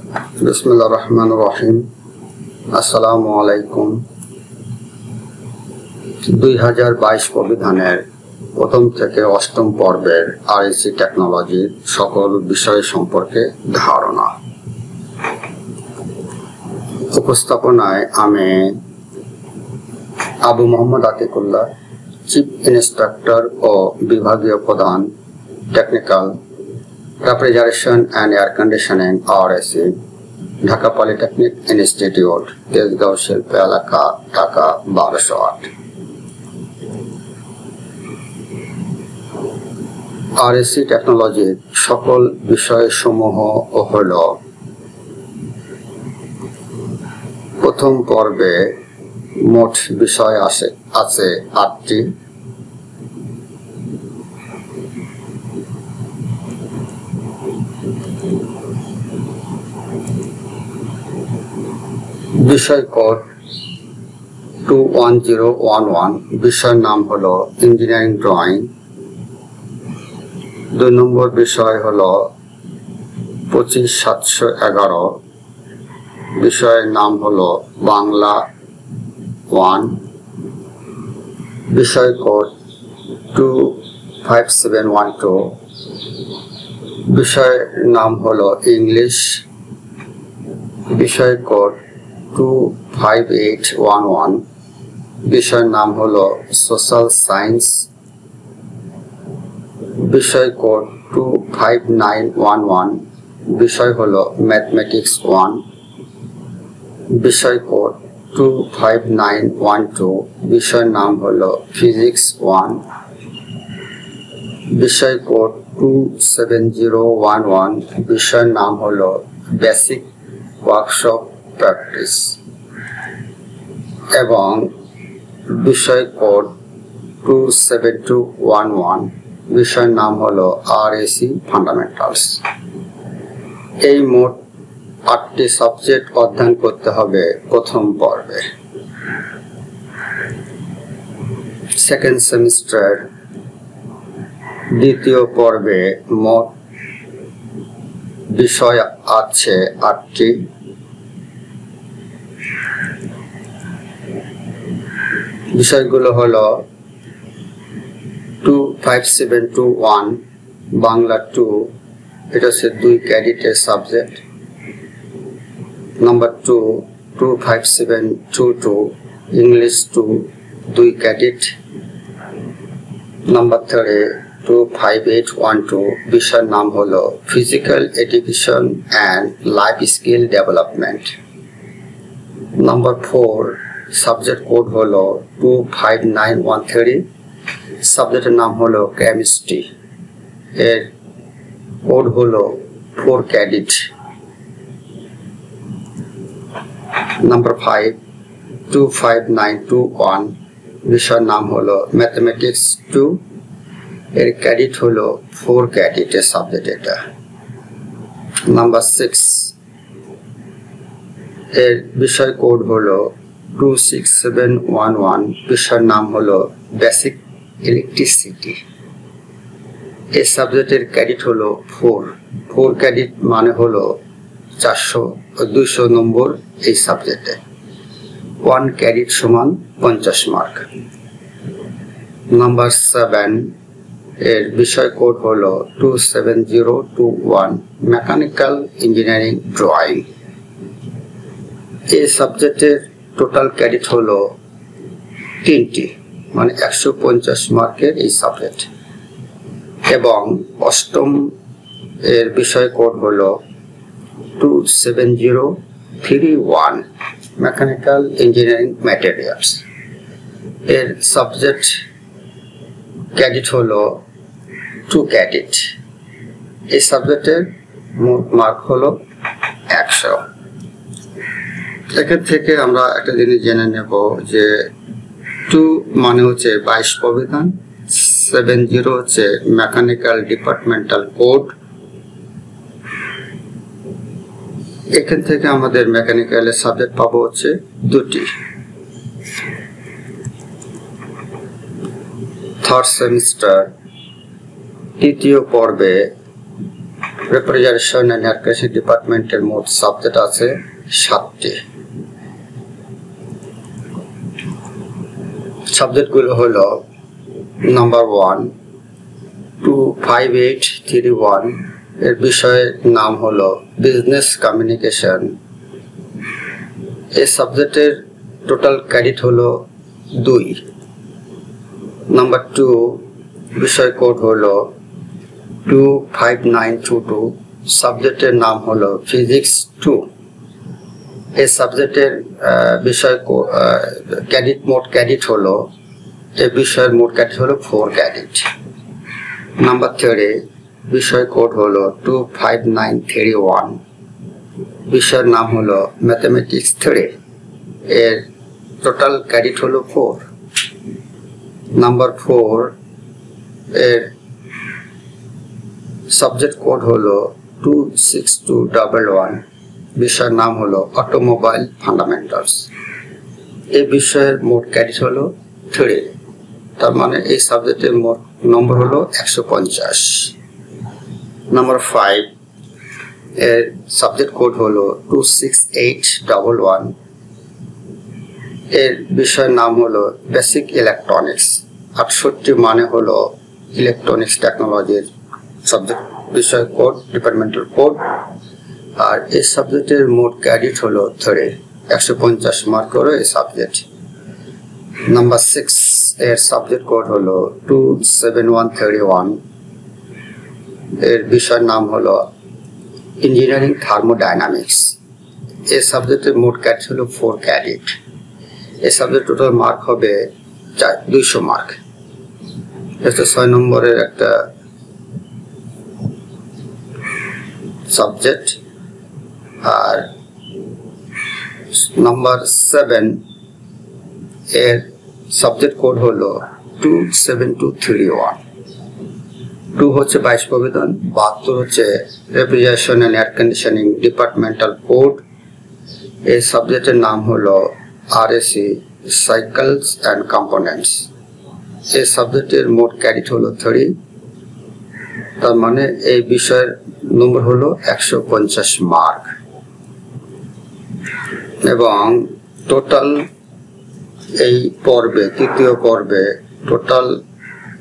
বিসমিল্লাহির রহমানির রহিম। আসসালামু আলাইকুম। 2022 অভিধানের প্রথম থেকে অষ্টম পর্বের আরএসি টেকনোলজির সকল বিষয় সম্পর্কে ধারণা। উপস্থাপনায় আমি আবু মোহাম্মদ আতিকুল্লাহ, চিফ ইন্সট্রাক্টর ও বিভাগীয় প্রধান, technical refrigeration and air conditioning RAC, Dhaka polytechnic institute, Tejgaon শিল্প এলাকা, ঢাকা 1208। আরএসি টেকনোলজির সকল বিষয়সমূহ হল: প্রথম পর্বে মোট বিষয় আছে 8টি। বিষয় কোড 21011, বিষয়ের নাম হলো ইঞ্জিনিয়ারিং ড্রয়িং। 2 নম্বর বিষয় হলো 25711, বিষয়ের নাম হলো বাংলা 1। বিষয় কোড 25712, বিষয়ের নাম হলো ইংলিশ। বিষয় কোড 25811, বিষয়ের নাম হলো সোশ্যাল সায়েন্স। বিষয় কোড 25911, বিষয় হলো ম্যাথমেটিক্স 1। বিষয় কোড 25912, বিষয়ের নাম হলো ফিজিক্স 1। বিষয় কোড 27011, বিষয়ের নাম হলো বেসিক ওয়ার্কশপ প্র্যাকটিস। এবং বিষয় কোড 27211, বিষয়ের নাম হলো আরএসি ফান্ডামেন্টালস। এই মোট 8টি সাবজেক্ট অধ্যয়ন করতে হবে প্রথম পর্বে। সেকেন্ড সেমিস্টার দ্বিতীয় পর্বে মোট বিষয় আছে 8টি। বিষয়গুলো হলো 25721 বাংলা 2, এটা হচ্ছে 2 ক্রেডিটের subject. Number 2 25722 English 2 credit. Number 3 25812, বিষয়ের নাম হলো physical education and life skill development. Number 4 subject code হলো 25913, সাবজেক্টের নাম হলো কেমিস্ট্রি, এর কোড হলো 4 ক্রেডিট। নাম্বার 5 25921, বিষয়ের নাম হলো ম্যাথমেটিক্স 2, এর ক্রেডিট হলো 4 ক্রেডিটের সাবজেক্ট এটা। নাম্বার 6 এর বিষয় কোড হলো 26711, বিষয়ের নাম হলো বেসিক ইলেকট্রিসিটি, এই সাবজেক্টের ক্রেডিট হলো 4 ক্রেডিট, মানে হলো 200 নম্বর এই সাবজেক্টে। 1 ক্রেডিট সমান 50 মার্ক। নাম্বার 7 এর বিষয় কোড হলো 27021 মেকানিক্যাল ইঞ্জিনিয়ারিং ড্রয়িং, এই সাবজেক্টের টোটাল ক্রেডিট হলো 3টি, মানে 150 মার্কের এই সাবজেক্ট। এবং 8ম এর বিষয় কোড হলো 27031 মেকানিক্যাল ইঞ্জিনিয়ারিং ম্যাটেরিয়ালস, এর সাবজেক্ট ক্রেডিট হলো 2 ক্রেডিট, এই সাবজেক্টের মোট মার্ক হলো 100। এখান থেকে আমরা একটা জিনিস জেনে নেব যে 2 মানে হচ্ছে 22 অভিধান, 70 হচ্ছে মেকানিক্যাল ডিপার্টমেন্টাল কোড। এখান থেকে আমাদের মেকানিক্যালের সাবজেক্ট পাবো হচ্ছে 2টি। থার্ড সেমিস্টার তৃতীয় পর্বে রেফ্রিজারেশন এন্ড এয়ার কন্ডিশনিং ডিপার্টমেন্টের মোট সাবজেক্ট আছে 7টি। সাবজেক্টগুলো হলো নাম্বার 1 25831 এর বিষয়ের নাম হলো বিজনেস কমিউনিকেশন। এই সাবজেক্টের টোটাল ক্রেডিট হলো 2। নাম্বার 2 বিষয় কোড হলো 25922, সাবজেক্টের নাম হলো ফিজিক্স 2। এই সাবজেক্টের বিষয় ক্রেডিট মোট ক্রেডিট হলো এই বিষয়ের মোট ক্রেডিট হলো 4 ক্রেডিট। নাম্বার 3 বিষয় কোড হলো 25931, বিষয়ের নাম হলো ম্যাথমেটিক্স 3, এর টোটাল ক্রেডিট হলো 4। নাম্বার 4 এর সাবজেক্ট কোড হলো 26211, বিষয়ের নাম হলো অটোমোবাইল ফান্ডামেন্টালস, এই বিষয়ের মোট ক্রেডিট হলো 3। তার মানে এই সাবজেক্টের মোট নম্বর হলো 150। নাম্বার 5 এর সাবজেক্ট কোড হলো 26811, এর বিষয়ের নাম হলো বেসিক ইলেকট্রনিক্স, 68 মানে হলো ইলেকট্রনিক্স টেকনোলজির সাবজেক্ট বিষয় কোড, ডিপার্টমেন্টাল কোড। আর এই সাবজেক্টের মোট ক্রেডিট হলো 3, 150 মার্ক করে এই সাবজেক্ট। নাম্বার 6 এর সাবজেক্ট কোড হলো 27131, এর বিষয়ের নাম হলো ইঞ্জিনিয়ারিং থার্মোডাইনামিক্স, এই সাবজেক্টের মোট ক্রেডিট হলো 4 ক্রেডিট। এই সাবজেক্ট টোটাল মার্ক হবে 200 মার্ক। এটা 6 নম্বরের একটা সাবজেক্ট। আর নাম্বার 7 এর সাবজেক্ট কোড হলো 27231, 2 হচ্ছে 22 প্রবিধান, 72 হচ্ছে refrigeration and air conditioning departmental code. এই সাবজেক্টের নাম হলো আরএসি সাইকেলস অ্যান্ড কম্পোনেন্টস, এই সাবজেক্টের মোট ক্রেডিট হলো 3। তার মানে এই বিষয়ের নম্বর হলো 150 মার্ক। এবং টোটাল এই পর্বে, তৃতীয় পর্বে টোটাল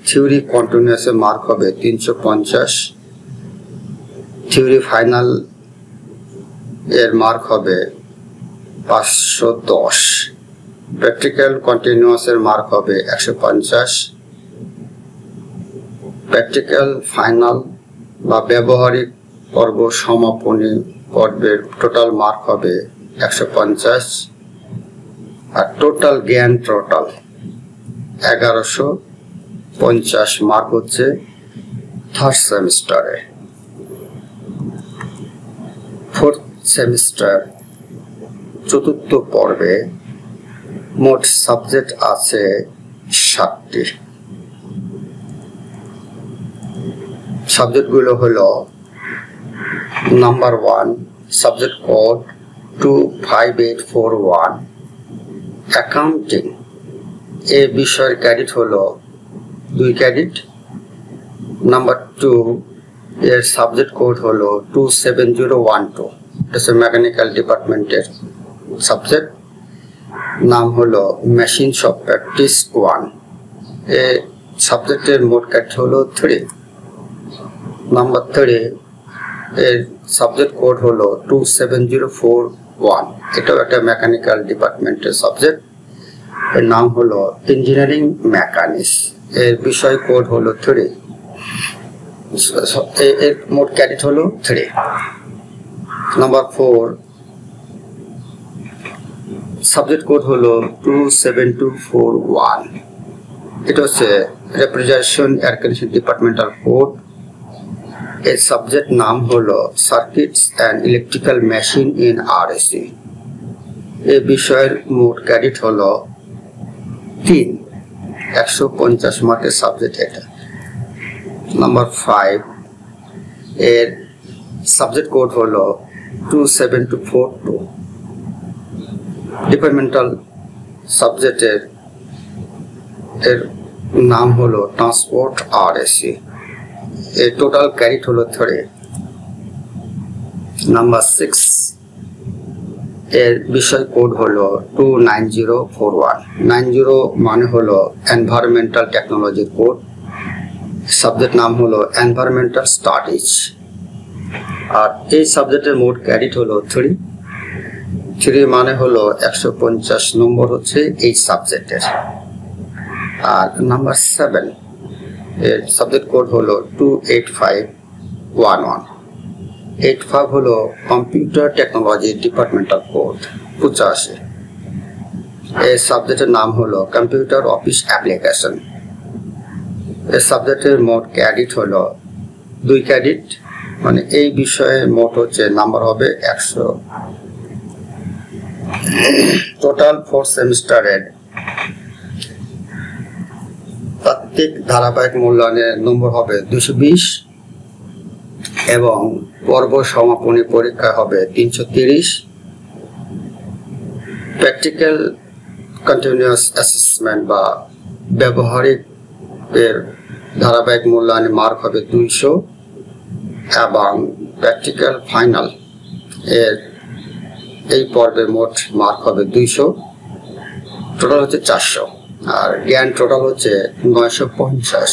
থিওরি কন্টিনিউয়াস মার্ক হবে 350, থিওরি ফাইনাল এর মার্ক হবে 510, প্র্যাকটিক্যাল কন্টিনিউয়াস এর মার্ক হবে 150, প্র্যাকটিক্যাল ফাইনাল বা ব্যবহারিক পর্ব সমাপনী পর্বের টোটাল মার্ক হবে 150। আর টোটাল জ্ঞান টোটাল 1150 মার্ক হচ্ছে থার্ড সেমিস্টারে। ফোর্থ সেমিস্টার চতুর্থ পর্বে মোট সাবজেক্ট আছে 7টি। সাবজেক্টগুলো হলো নাম্বার 1 সাবজেক্ট কোড 25841 অ্যাকাউন্টিং, এই বিষয়ের ক্রেডিট হলো 2 ক্রেডিট। নাম্বার 2 এর সাবজেক্ট কোড হলো 27012, এটা মেকানিক্যাল ডিপার্টমেন্টের সাবজেক্ট, নাম হলো মেশিন শপ প্র্যাকটিস 1, এই সাবজেক্টের মোট ক্রেডিট হলো 3। নাম্বার 3 এর সাবজেক্ট কোড হলো 27041, এটাও একটা মেকানিক্যাল ডিপার্টমেন্টের সাবজেক্ট, এর নাম হলো ইঞ্জিনিয়ারিং মেকানিক্স, এর বিষয় কোড হলো 3, এর মোট ক্রেডিট হলো 3। নাম্বার 4 সাবজেক্ট কোড হলো 27241, এটা হচ্ছে refrigeration air conditioning departmental code, এর সাবজেক্ট নাম হলো circuits and electrical machine in RAC, এই বিষয়ের মোট ক্রেডিট হলো 3, 150 মার্কের সাবজেক্ট এটা। নাম্বার 5 এর সাবজেক্ট কোড হলো 27242, ডিপার্টমেন্টাল সাবজেক্টের এর নাম হলো ট্রান্সপোর্ট আরএসি, এর টোটাল ক্রেডিট হলো 3। নাম্বার 6 এর বিষয় কোড হলো 29041। 90 মানে হলো এনভায়রনমেন্টাল টেকনোলজি কোড। সাবজেক্ট নাম হলো এনভায়রনমেন্টাল স্টাডিজ। আর এই সাবজেক্টের মোট ক্রেডিট হলো 3 মানে হলো 150 নম্বর হচ্ছে এই সাবজেক্টের। আর নাম্বার 7 এর সাবজেক্ট কোড হলো 28511। 85 হলো কম্পিউটার টেকনোলজি ডিপার্টমেন্টাল কোড 85। এই সাবজেক্টের নাম হলো কম্পিউটার অফিস অ্যাপ্লিকেশন। এই সাবজেক্টের মোট ক্রেডিট হলো 2 ক্রেডিট, মানে এই বিষয়ে মোট হচ্ছে নাম্বার হবে 100। টোটাল 4 সেমিস্টারের প্রত্যেক ধারাবাহিক মূল্যায়নের নম্বর হবে 220 এবং পর্ব সমাপনী পরীক্ষা হবে 330। প্র্যাকটিক্যাল কন্টিনিউয়াস অ্যাসেসমেন্ট বা ব্যবহারিক এর ধারাবাহিক মূল্যায়নে মার্ক হবে 200 এবং প্র্যাকটিক্যাল ফাইনাল এর এই পর্বে মোট মার্ক হবে 200। টোটাল হচ্ছে 400। আর জ্ঞান টোটাল হচ্ছে 950।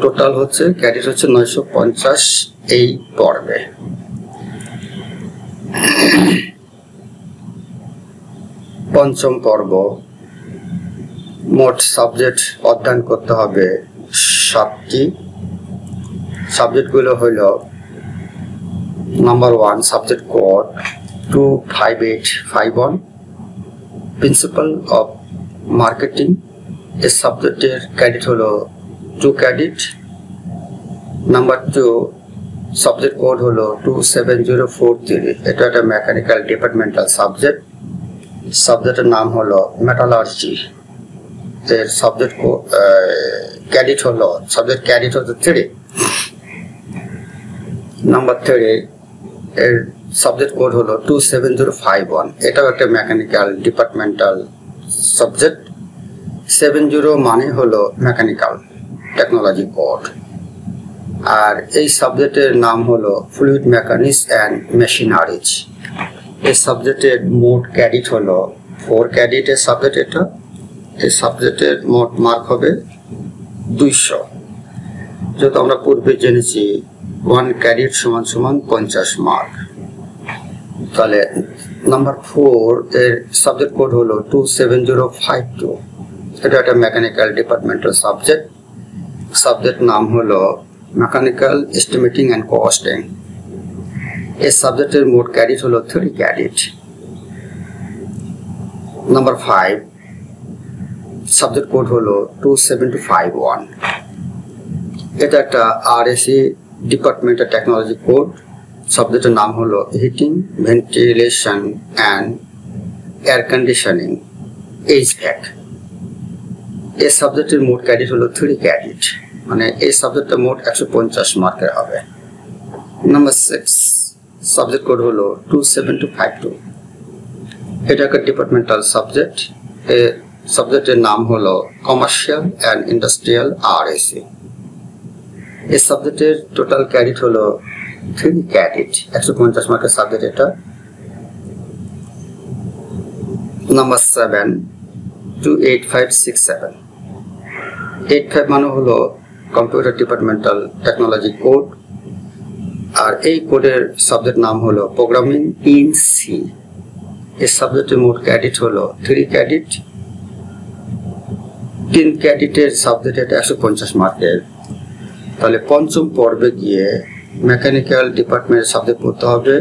টোটাল হচ্ছে ক্রেডিট হচ্ছে 950 এই পর্বে। পঞ্চম পর্ব মোট সাবজেক্ট অধ্যয়ন করতে হবে 7টি। সাবজেক্টগুলো হলো number 1 subject code 25851 principal of marketing. এই সাবজেক্টের ক্রেডিট হলো 2 ক্রেডিট। নাম্বার 2 সাবজেক্ট কোড হলো 27043। এটা একটা মেকানিক্যাল ডিপার্টমেন্টাল সাবজেক্ট। সাবজেক্টের নাম হলো মেটালার্জি। এর সাবজেক্ট ক্রেডিট হলো 3। নাম্বার 3 এর সাবজেক্ট কোড হলো 27051। এটাও একটা মেকানিক্যাল ডিপার্টমেন্টাল সাবজেক্ট। 70 মানে হলো মেকানিক্যাল টেকনোলজি কোড। আর এই সাবজেক্টের নাম হলো ফ্লুইড মেকানিক্স অ্যান্ড মেশিনারিজ। এই সাবজেক্টের মোট ক্রেডিট হলো 4 ক্রেডিটের সাবজেক্ট এটা। এই সাবজেক্টের মোট মার্ক হবে 200। যেহেতু আমরা পূর্বে জেনেছি 1 ক্রেডিট সমান 50 মার্ক। তাহলে নাম্বার 4 এর সাবজেক্ট কোড হলো 27052। এটা একটা মেকানিক্যাল ডিপার্টমেন্টাল সাবজেক্ট। সাবজেক্ট নাম হলো মেকানিক্যাল এস্টিমেটিং অ্যান্ড কস্টিং। এই সাবজেক্টের মোট ক্রেডিট হলো 3 ক্রেডিট। নাম্বার 5 সাবজেক্ট কোড হলো 27251। এটা একটা আরএসি ডিপার্টমেন্টাল টেকনোলজি কোড। সাবজেক্টের নাম হলো heating, ventilation and air conditioning HVAC। এই সাবজেক্টের মোট ক্রেডিট হলো 3 ক্রেডিট, মানে এই সাবজেক্টটা মোট 150 মার্কের হবে। নাম্বার 6 সাবজেক্ট কোড হলো 27252। এটা একটা ডিপার্টমেন্টাল সাবজেক্ট। এই সাবজেক্টের নাম হলো কমার্শিয়াল অ্যান্ড ইন্ডাস্ট্রিয়াল আরএসি। এই সাবজেক্টের টোটাল ক্রেডিট হলো 3 ক্রেডিট, 150 মার্কের সাবজেক্ট এটা। নাম্বার 7 28567। 85 মানে হলো কম্পিউটার ডিপার্টমেন্টাল টেকনোলজি কোড। আর এই কোডের সাবজেক্ট নাম হলো প্রোগ্রামিং ইন সি। এই সাবজেক্টের মোট ক্রেডিট হলো 3 ক্রেডিট। 3 ক্রেডিটের সাবজেক্ট এটা 150 মার্কের। তাহলে পঞ্চম পর্বে গিয়ে মেকানিক্যাল ডিপার্টমেন্টের সাবজেক্ট পড়তে হবে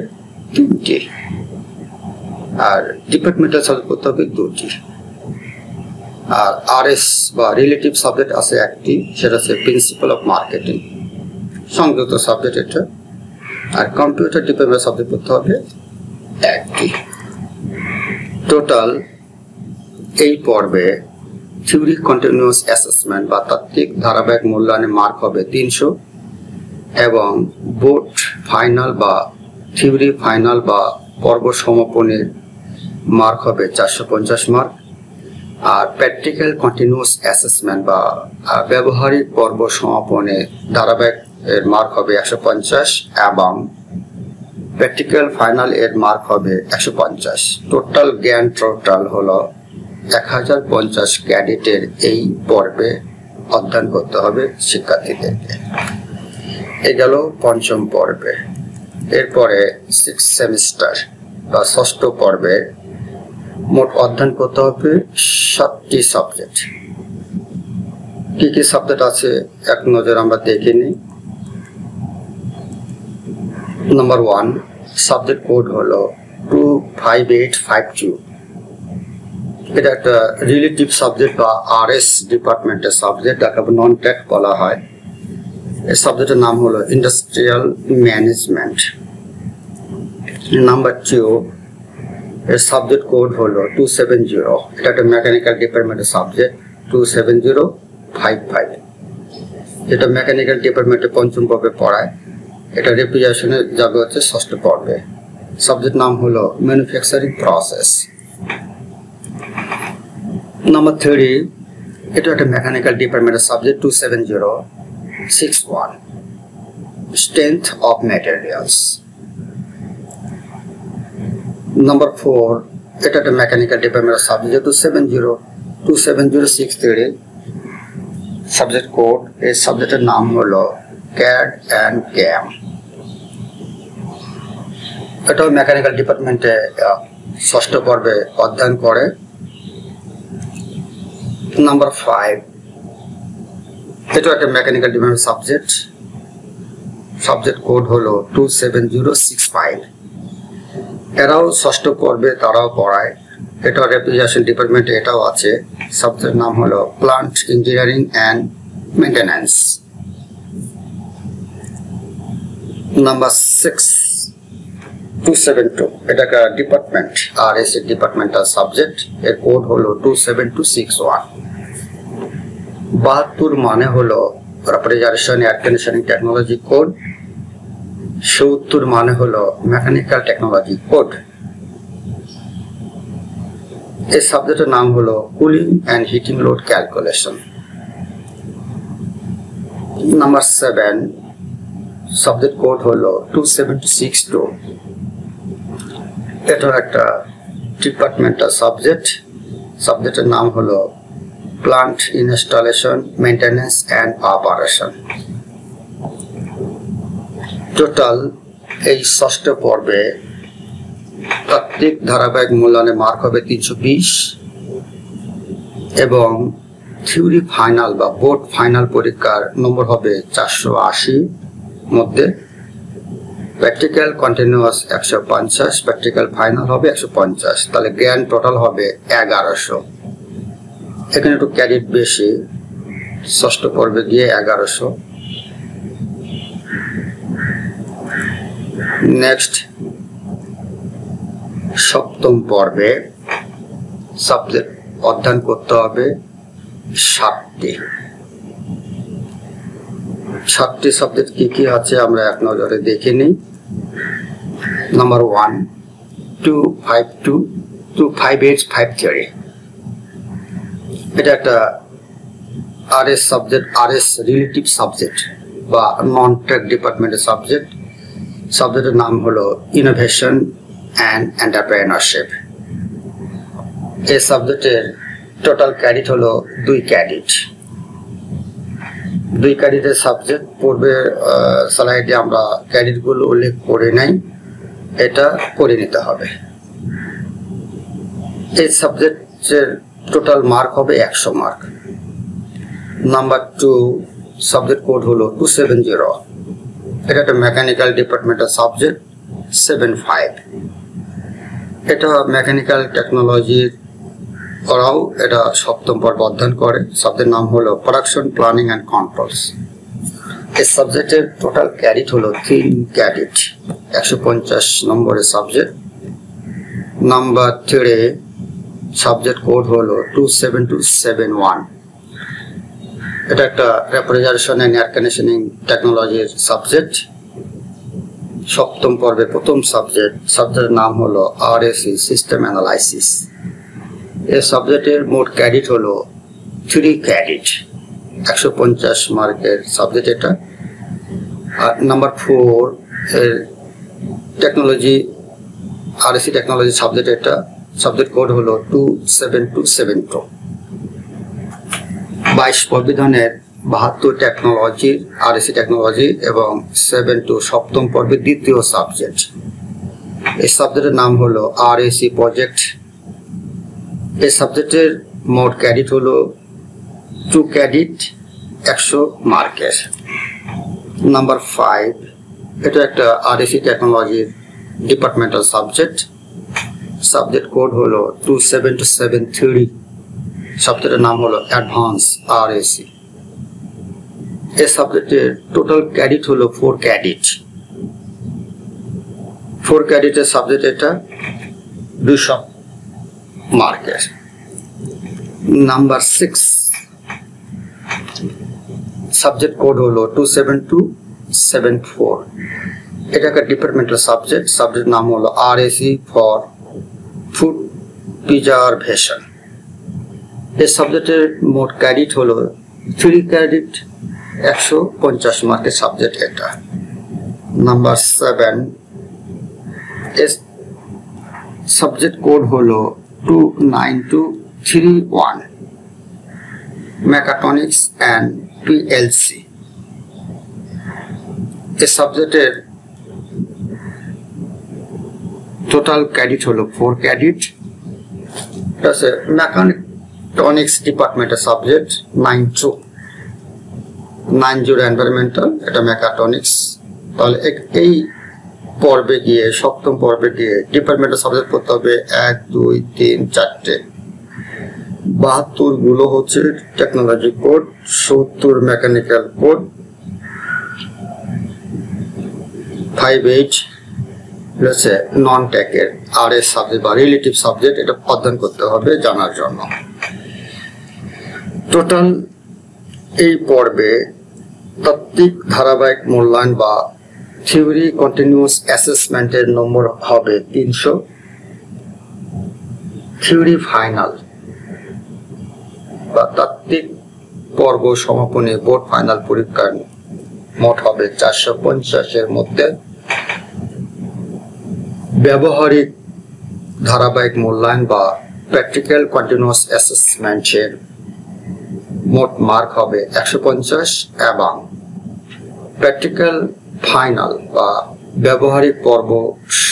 3টি আর ডিপার্টমেন্টাল সাবজেক্ট পড়তে হবে 2টি। আর আরএস বা রিলেটিভ সাবজেক্ট আছে 1টি, সেটা হচ্ছে প্রিন্সিপাল অফ মার্কেটিং, সংযুক্ত সাবজেক্ট এটা। আর কম্পিউটার ডিপার্টমেন্ট সাবজেক্ট পড়তে হবে 1টি। টোটাল এই পর্বে থিওরি কন্টিনিউয়াস অ্যাসেসমেন্ট বা তাত্ত্বিক ধারাবাহিক মূল্যায়নে মার্ক হবে 300 এবং বোর্ড ফাইনাল বা থিওরি ফাইনাল বা পর্ব সমাপনের মার্ক হবে 450 মার্ক। আর প্র্যাকটিক্যাল কন্টিনিউয়াস অ্যাসেসমেন্ট বা ব্যবহারিক পর্ব সমাপনে ধারাবাহিক এর মার্ক হবে 150 এবং প্র্যাকটিক্যাল ফাইনাল এর মার্ক হবে 150। টোটাল জ্ঞান টোটাল হলো 1050 ক্রেডিটের এই পর্বে অধ্যয়ন করতে হবে শিক্ষার্থীদেরকে। এ গেল পঞ্চম পর্বে। এরপরে 6 সেমিস্টার বা ষষ্ঠ পর্বে মোট অধ্যয়ন করতে হবে 7টি সাবজেক্ট। কি কি সাবজেক্ট আছে এক নজর আমরা দেখে নিই। নাম্বার 1 সাবজেক্ট কোড হলো 25852। এটা একটা রিলেটিভ সাবজেক্ট বা আরএস ডিপার্টমেন্টের সাবজেক্ট, যাকে নন টেক বলা হয়। এই সাবজেক্টের নাম হলো ইন্ডাস্ট্রিয়াল ম্যানেজমেন্ট। নাম্বার 2 এর সাবজেক্ট কোড হলো 270। এটা একটা মেকানিক্যাল ডিপার্টমেন্টের সাবজেক্ট 27055। এটা মেকানিক্যাল ডিপার্টমেন্টে পঞ্চম পর্বে পড়ায়। এটা রেফ্রিজারেশনের যাবে হচ্ছে ষষ্ঠ পর্বে। সাবজেক্ট নাম হলো ম্যানুফ্যাকচারিং প্রসেস। নাম্বার 3 এটা একটা মেকানিক্যাল ডিপার্টমেন্টের subject 27061 strength of materials. Number 4 এটা একটা মেকানিক্যাল ডিপার্টমেন্টের সাবজেক্ট 27063 সাবজেক্ট কোড। এই সাবজেক্টের নাম হলো CAD and CAM। এটাও মেকানিক্যাল ডিপার্টমেন্টে ষষ্ঠ পর্বে অধ্যয়ন করে। নাম্বার 5 এটা একটা mechanical department subject. Subject code হলো 27065। এরাও ষষ্ঠ পর্বে তারাও পড়ায়। এটা রেফ্রিজারেশন ডিপার্টমেন্টে এটাও আছে। সাবজেক্ট নাম হলো plant engineering and maintenance. Number 6 272 এটা একটা ডিপার্টমেন্ট আরএস ডিপার্টমেন্টাল সাবজেক্ট। এর কোড হলো 27261। 72 মানে হলো refrigeration air conditioning technology code. 70 মানে হলো মেকানিক্যাল টেকনোলজি কোড। এই সাবজেক্টের নাম হলো cooling and heating load calculation. Number 7 subject code হলো 27262। এটা একটা ডিপার্টমেন্টাল সাবজেক্ট। সাবজেক্টের নাম হলো plant installation maintenance and operation. Total এই ষষ্ঠ পর্বে তাত্ত্বিক ধারাবাহিক মূল্যায়নে মার্ক হবে 320 এবং থিওরি ফাইনাল বা বোর্ড ফাইনাল পরীক্ষার নম্বর হবে 480 মধ্যে। প্র্যাকটিক্যাল কন্টিনিউয়াস 150, প্র্যাকটিক্যাল ফাইনাল হবে 150। তাহলে জ্ঞান টোটাল হবে 1100। এখানে একটু ক্রেডিট বেশি, ষষ্ঠ পর্বে গিয়ে 1100। নেক্সট সপ্তম পর্বে সাবজেক্ট অধ্যয়ন করতে হবে 7টি সাবজেক্ট কি কি আছে আমরা এক নজরে দেখে নিই। নাম্বার 1 25853। এটা একটা RS subject, RS relative subject বা নন টেক ডিপার্টমেন্টের সাবজেক্ট। সাবজেক্টের নাম হলো ইনোভেশন অ্যান্ড এন্টারপ্রেনারশিপ। এই সাবজেক্টের টোটাল ক্রেডিট হলো 2 ক্রেডিট। 2 ক্রেডিটের সাবজেক্ট পূর্বের স্লাইডে আমরা ক্রেডিটগুলো উল্লেখ করে নাই, এটা করে নিতে হবে। এই সাবজেক্টের টোটাল মার্ক হবে 100 মার্ক। নাম্বার 2 সাবজেক্ট কোড হলো 270। এটা একটা মেকানিক্যাল ডিপার্টমেন্টের সাবজেক্ট 75। এটা মেকানিক্যাল টেকনোলজির করাও এটা সপ্তম পর্ব অধ্যয়ন করে। সাবজেক্ট নাম হলো প্রোডাকশন প্ল্যানিং অ্যান্ড কন্ট্রোলস। এই সাবজেক্টের টোটাল ক্রেডিট হলো 3 ক্রেডিট, 150 নম্বরের সাবজেক্ট। নাম্বার 3 সাবজেক্ট কোড হলো 27271। এটা একটা রেফ্রিজারেশন এন্ড এয়ার কন্ডিশনিং টেকনোলজির সাবজেক্ট। সপ্তম পর্বে প্রথম সাবজেক্টের নাম হলো আরএসি সিস্টেম অ্যানালাইসিস। এই সাবজেক্টের মোট ক্রেডিট হলো 3 ক্রেডিট, 150 মার্কের সাবজেক্ট এটা। আর নাম্বার 4 এর টেকনোলজি আরএসি টেকনোলজি সাবজেক্ট, এটা সাবজেক্ট কোড হলো 27272। 22 প্রবিধানের 72 টেকনোলজি আরএসি টেকনোলজি এবং 72 সপ্তম পর্বের দ্বিতীয় সাবজেক্ট। এই সাবজেক্টের নাম হলো আরএসি প্রজেক্ট। এই সাবজেক্টের মোট ক্রেডিট হলো 2 ক্রেডিট 100 মার্কের। নাম্বার 5, এটা একটা আরএসি টেকনোলজির ডিপার্টমেন্টাল সাবজেক্ট। সাবজেক্ট কোড হলো 27273। সাবজেক্টের নাম হলো অ্যাডভান্স আরএসি। এই সাবজেক্টের টোটাল ক্রেডিট হলো 4 ক্রেডিট। 4 ক্রেডিটের সাবজেক্ট এটা 200 মার্কের। নাম্বার 6, সাবজেক্ট কোড হলো 27274। এটা একটা ডিপার্টমেন্টাল সাবজেক্ট। সাবজেক্ট নাম হলো আরএসি ফর ফুড প্রিজারভেশন। এই সাবজেক্টের মোট ক্রেডিট হলো 3 ক্রেডিট 150 মার্কের সাবজেক্ট এটা। নাম্বার 7, এর সাবজেক্ট কোড হলো 29231 মেকাট্রনিক্স অ্যান্ড পিএলসি। এই সাবজেক্টের টোটাল ক্রেডিট হলো 4 ক্রেডিট। এটা আছে মেকাট্রনিক্স ডিপার্টমেন্টের সাবজেক্ট 90 এনভায়রনমেন্টাল, এটা মেকাট্রনিক্স। তাহলে এই পর্বে গিয়ে সপ্তম পর্বে গিয়ে ডিপার্টমেন্টাল সাবজেক্ট করতে হবে 1 2 3 4টে। 72 গুলো হচ্ছে টেকনোলজি কোড, 70 মেকানিক্যাল কোড, 58 হচ্ছে নন টেকের আরএস সাবজেক্ট বা রিলেটিভ সাবজেক্ট। এটা অধ্যয়ন করতে হবে জানার জন্য। টোটাল এই পর্বে তাত্ত্বিক ধারাবাহিক মূল্যায়ন বা থিওরি কন্টিনিউয়াস অ্যাসেসমেন্টের নম্বর হবে 300। থিওরি ফাইনাল বা তাত্ত্বিক পর্ব সমাপনী বোর্ড ফাইনাল পরীক্ষার মোট হবে 450 এর মধ্যে। ব্যবহারিক ধারাবাহিক মূল্যায়ন বা প্র্যাকটিক্যাল কন্টিনিউয়াস অ্যাসেসমেন্টের মোট মার্ক হবে 150 এবং প্র্যাকটিক্যাল ফাইনাল বা ব্যবহারিক পর্ব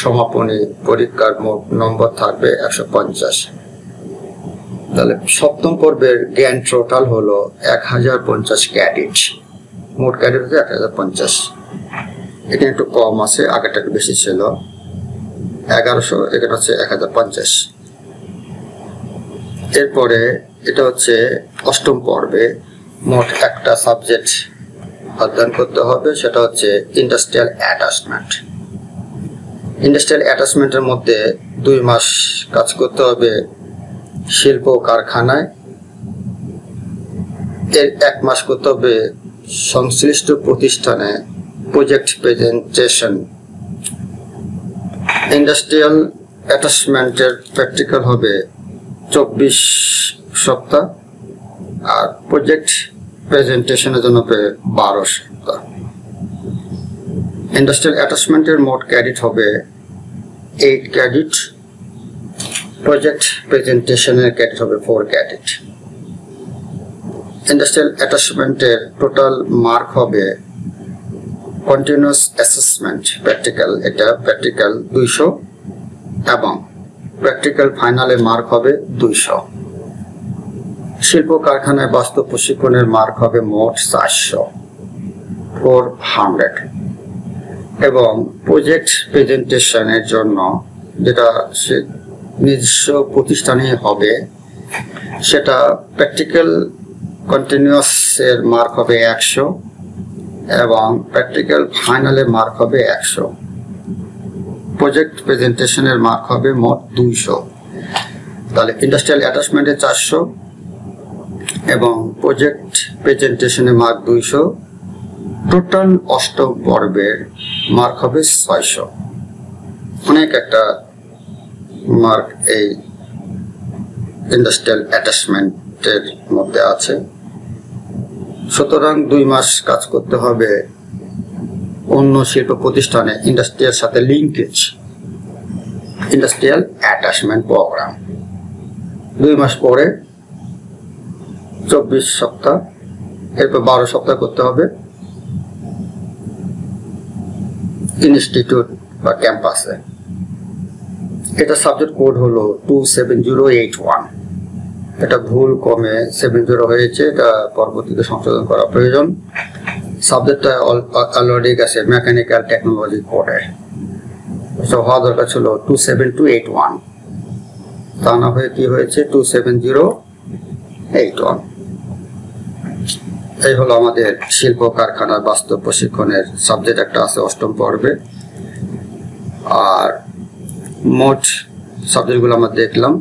সমাপনী পরীক্ষার মোট নম্বর থাকবে 150। তাহলে সপ্তম পর্বের জ্ঞান টোটাল হলো 1050 ক্রেডিট। মোট ক্রেডিট হচ্ছে 1050। এখানে একটু কম আছে, আগেটা একটু বেশি ছিল 1100, এখানে হচ্ছে 1050। এরপরে এটা হচ্ছে অষ্টম পর্বে মোট একটা সাবজেক্ট অধ্যয়ন করতে হবে, সেটা হচ্ছে ইন্ডাস্ট্রিয়াল অ্যাটাচমেন্ট। ইন্ডাস্ট্রিয়াল অ্যাটাচমেন্টের মধ্যে 2 মাস কাজ করতে হবে শিল্প কারখানায়, এর 1 মাস করতে হবে সংশ্লিষ্ট প্রতিষ্ঠানে প্রজেক্ট প্রেজেন্টেশন। ইন্ডাস্ট্রিয়াল অ্যাটাচমেন্টের প্র্যাকটিক্যাল হবে 24 সপ্তাহ আর প্রজেক্ট প্রেজেন্টেশনের জন্য 12 সপ্তাহ। ইন্ডাস্ট্রিয়াল অ্যাটাচমেন্টের মোট ক্রেডিট হবে 8 ক্রেডিট। প্রজেক্ট প্রেজেন্টেশনের ক্রেডিট হবে 4 ক্রেডিট। ইন্ডাস্ট্রিয়াল অ্যাটাচমেন্টের টোটাল মার্ক হবে কন্টিনিউয়াস অ্যাসেসমেন্ট প্র্যাকটিক্যাল, এটা প্র্যাকটিক্যাল 200 এবং প্র্যাকটিক্যাল ফাইনালের মার্ক হবে 200। শিল্প কারখানায় বাস্তব প্রশিক্ষণের মার্ক হবে মোট 400 এবং প্রজেক্ট প্রেজেন্টেশনের জন্য যেটা নিজস্ব প্রতিষ্ঠানে হবে সেটা প্র্যাকটিক্যাল কন্টিনিউয়াস এর মার্ক হবে 100 এবং প্র্যাকটিক্যাল ফাইনালের মার্ক হবে 100। প্রজেক্ট প্রেজেন্টেশনের মার্ক হবে মোট 200। তাহলে ইন্ডাস্ট্রিয়াল অ্যাটাচমেন্টে 400 এবং প্রজেক্ট প্রেজেন্টেশনের মার্ক 200। টোটাল অষ্টম পর্বের মার্ক হবে 600। অনেক একটা মার্ক এই ইন্ডাস্ট্রিয়াল অ্যাটাচমেন্টের মধ্যে আছে। সুতরাং 2 মাস কাজ করতে হবে অন্য শিল্প প্রতিষ্ঠানে ইন্ডাস্ট্রিয়াল সাথে লিঙ্কেজ, ইন্ডাস্ট্রিয়াল অ্যাটাচমেন্ট প্রোগ্রাম। 2 মাস পরে 24 সপ্তাহ, এরপর 12 সপ্তাহ করতে হবে ইনস্টিটিউট বা ক্যাম্পাসে। এটা সাবজেক্ট কোড হলো 27081। এটা ভুল কমে 70 হয়েছে, এটা পরবর্তীতে সংশোধন করা প্রয়োজন। সাবজেক্টটা অলরেডি গেছে মেকানিক্যাল টেকনোলজি কোডে, হওয়া দরকার ছিল 27281, তা না হয়ে কি হয়েছে 27081। এই হলো আমাদের শিল্প কারখানার বাস্তব প্রশিক্ষণের সাবজেক্ট একটা আছে 8ম পর্বে। আর মোট সাবজেক্টগুলো আমরা দেখলাম।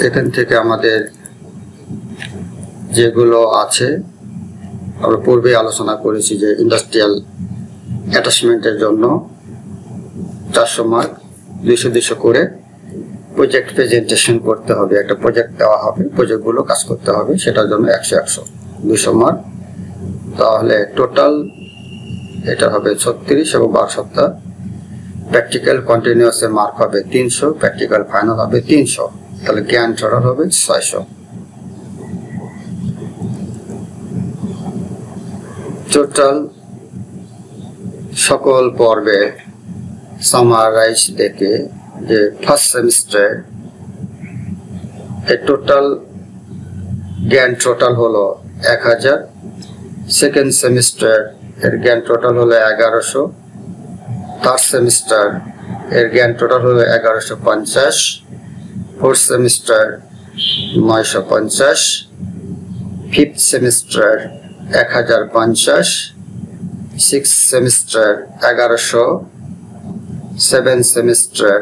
এখান থেকে আমাদের যেগুলো আছে আমরা পূর্বে আলোচনা করেছি যে ইন্ডাস্ট্রিয়াল অ্যাটাচমেন্টের জন্য 400 মার্ক, 200 করে প্রজেক্ট প্রেজেন্টেশন করতে হবে, একটা প্রজেক্ট দেওয়া হবে, প্রজেক্টগুলো কাজ করতে হবে, সেটার জন্য 100 200 মার্ক। তাহলে টোটাল এটা হবে 36 এবং 12 সপ্তাহ। প্র্যাকটিক্যাল কন্টিনিউয়াসের মার্ক হবে 300, প্র্যাকটিক্যাল ফাইনাল হবে 300, তাহলে জ্ঞান টোটাল হবে 600। টোটাল সকল পর্বে সামারাইজ দেখে যে ফার্স্ট সেমিস্টার এর টোটাল জ্ঞান টোটাল হলো 1000, সেকেন্ড সেমিস্টার এর জ্ঞান টোটাল হলো 1100, থার্ড সেমিস্টার এর জ্ঞান টোটাল হলো 1150, fourth semester 950, fifth semester 1050, six semester 1100, seventh semester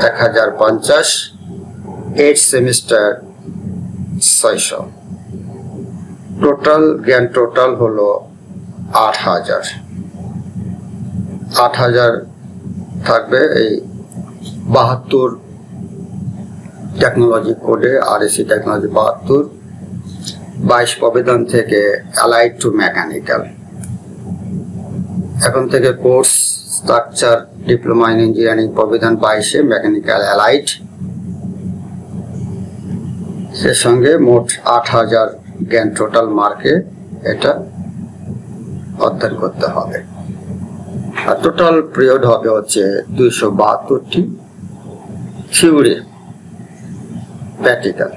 1050, eight semester 600। Total জ্ঞান টোটাল হলো 8000। 8000 থাকবে এই 72 টেকনোলজি কোডে, RSC টেকনোলজি 72, 22 প্রবিধান থেকে অ্যালাইড টু মেকানিক্যাল। এখন থেকে course structure diploma in engineering প্রবিধান 22-এ মেকানিক্যাল অ্যালাইড, সে সঙ্গে মোট 8000 জ্ঞান টোটাল মার্কে এটা অধ্যয়ন করতে হবে। আর টোটাল পিরিয়ড হবে হচ্ছে 272টি। Theory, practical.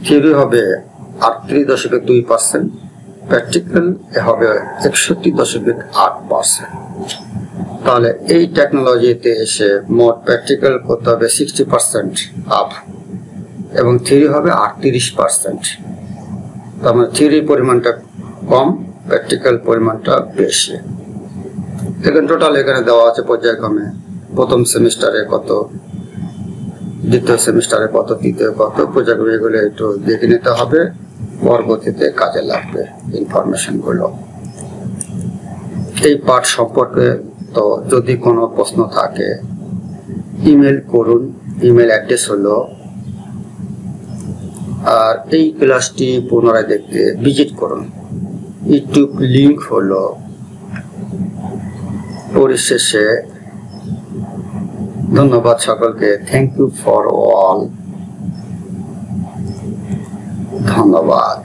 থিওরি হবে 38.2%, প্র্যাকটিক্যাল হবে 61.8%। তাহলে এই টেকনোলজিতে এসে মোট প্র্যাকটিক্যাল করতে হবে 60% আপ এবং থিওরি হবে 38%। তার মানে থিওরির পরিমাণটা কম, প্র্যাকটিক্যাল পরিমাণটা বেশি। এখানে টোটাল এখানে দেওয়া আছে পর্যায়ক্রমে, প্রথম সেমিস্টারে কত, দ্বিতীয় সেমিস্টারে কত, তৃতীয় কত, পর্যায়ক্রমে এগুলো একটু দেখে নিতে হবে, পরবর্তীতে কাজে লাগবে ইনফরমেশন গুলো। এই পাঠ সম্পর্কে তো যদি কোনো প্রশ্ন থাকে ইমেল করুন, ইমেল অ্যাড্রেস হলো, আর এই ক্লাসটি পুনরায় দেখতে ভিজিট করুন। ইউটিউব লিংক হলো। পরিশেষে ধন্যবাদ সকলকে, থ্যাংক ইউ ফর অল, ধন্যবাদ।